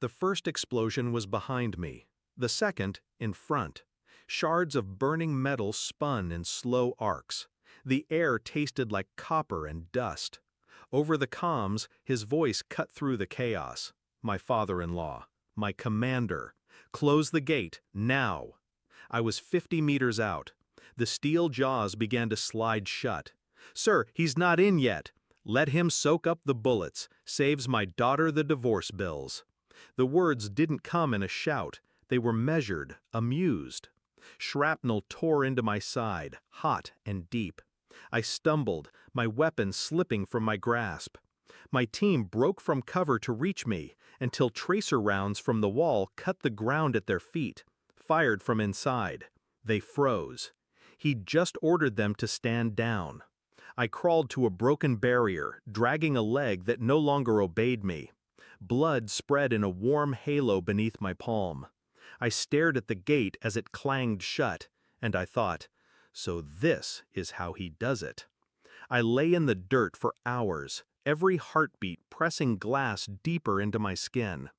The first explosion was behind me, the second in front. Shards of burning metal spun in slow arcs. The air tasted like copper and dust. Over the comms, his voice cut through the chaos. My father-in-law, my commander. Close the gate, now. I was 50 meters out. The steel jaws began to slide shut. Sir, he's not in yet. Let him soak up the bullets. Saves my daughter the divorce bills. The words didn't come in a shout. They were measured, amused. Shrapnel tore into my side, hot and deep. I stumbled, my weapon slipping from my grasp. My team broke from cover to reach me, until tracer rounds from the wall cut the ground at their feet, fired from inside. They froze. He'd just ordered them to stand down. I crawled to a broken barrier, dragging a leg that no longer obeyed me. Blood spread in a warm halo beneath my palm. I stared at the gate as it clanged shut, and I thought, so this is how he does it. I lay in the dirt for hours, every heartbeat pressing glass deeper into my skin.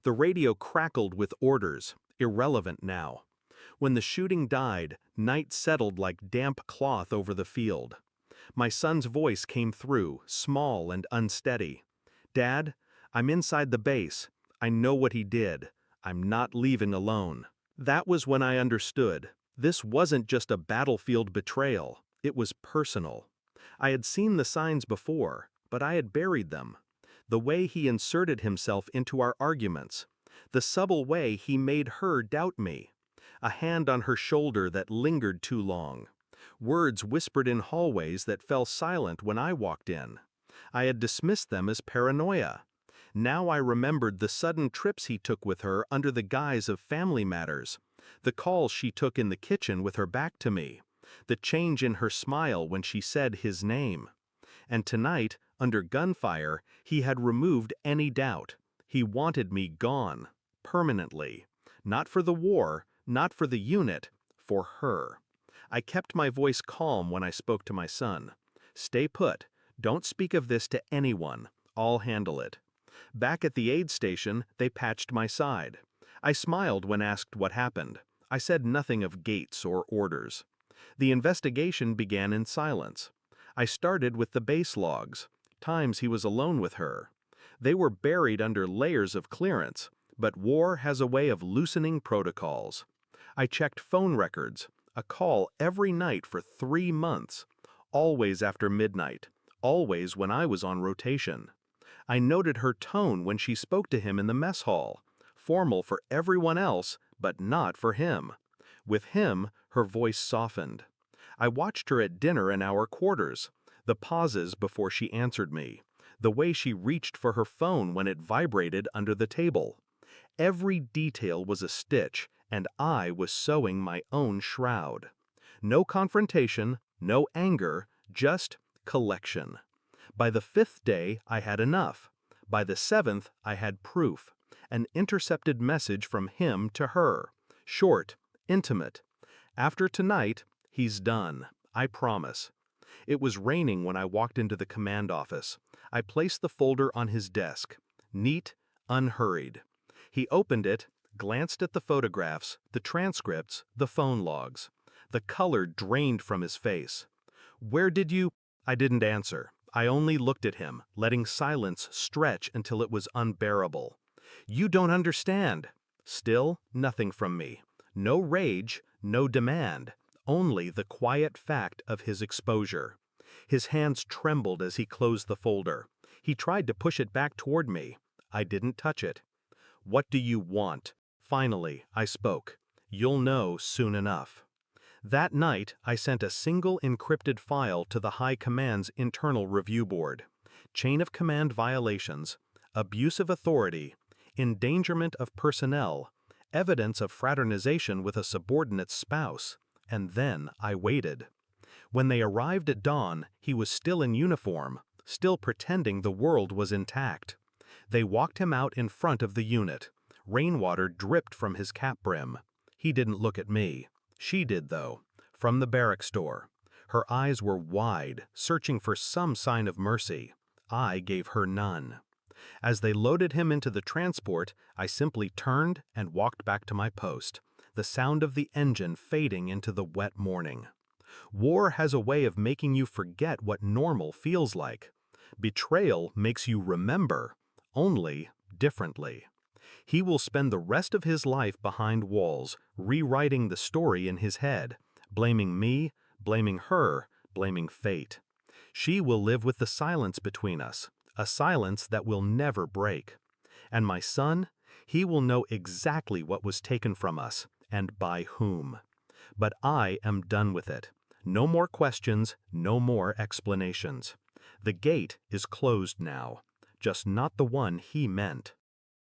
The radio crackled with orders, irrelevant now. When the shooting died, night settled like damp cloth over the field. My son's voice came through, small and unsteady. Dad, I'm inside the base. I know what he did. I'm not leaving alone. That was when I understood. This wasn't just a battlefield betrayal. It was personal. I had seen the signs before, but I had buried them. The way he inserted himself into our arguments. The subtle way he made her doubt me. A hand on her shoulder that lingered too long. Words whispered in hallways that fell silent when I walked in. I had dismissed them as paranoia. Now I remembered the sudden trips he took with her under the guise of family matters, the calls she took in the kitchen with her back to me, the change in her smile when she said his name. And tonight, under gunfire, he had removed any doubt. He wanted me gone, permanently. Not for the war, not for the unit, for her. I kept my voice calm when I spoke to my son. Stay put. Don't speak of this to anyone. I'll handle it. Back at the aid station, they patched my side. I smiled when asked what happened. I said nothing of gates or orders. The investigation began in silence. I started with the base logs, times he was alone with her. They were buried under layers of clearance, but war has a way of loosening protocols. I checked phone records, a call every night for 3 months, always after midnight, always when I was on rotation. I noted her tone when she spoke to him in the mess hall, formal for everyone else, but not for him. With him, her voice softened. I watched her at dinner in our quarters, the pauses before she answered me, the way she reached for her phone when it vibrated under the table. Every detail was a stitch, and I was sewing my own shroud. No confrontation, no anger, just collection. By the 5th day, I had enough. By the 7th, I had proof. An intercepted message from him to her. Short, intimate. After tonight, he's done. I promise. It was raining when I walked into the command office. I placed the folder on his desk. Neat, unhurried. He opened it, glanced at the photographs, the transcripts, the phone logs. The color drained from his face. Where did you? I didn't answer. I only looked at him, letting silence stretch until it was unbearable. You don't understand. Still, nothing from me. No rage, no demand, only the quiet fact of his exposure. His hands trembled as he closed the folder. He tried to push it back toward me. I didn't touch it. What do you want? Finally, I spoke. You'll know soon enough. That night, I sent a single encrypted file to the High Command's internal review board. Chain of command violations, abuse of authority, endangerment of personnel, evidence of fraternization with a subordinate's spouse, and then I waited. When they arrived at dawn, he was still in uniform, still pretending the world was intact. They walked him out in front of the unit. Rainwater dripped from his cap brim. He didn't look at me. She did, though, from the barracks door. Her eyes were wide, searching for some sign of mercy. I gave her none. As they loaded him into the transport, I simply turned and walked back to my post, the sound of the engine fading into the wet morning. War has a way of making you forget what normal feels like. Betrayal makes you remember, only differently. He will spend the rest of his life behind walls, rewriting the story in his head, blaming me, blaming her, blaming fate. She will live with the silence between us, a silence that will never break. And my son, he will know exactly what was taken from us, and by whom. But I am done with it. No more questions, no more explanations. The gate is closed now, just not the one he meant.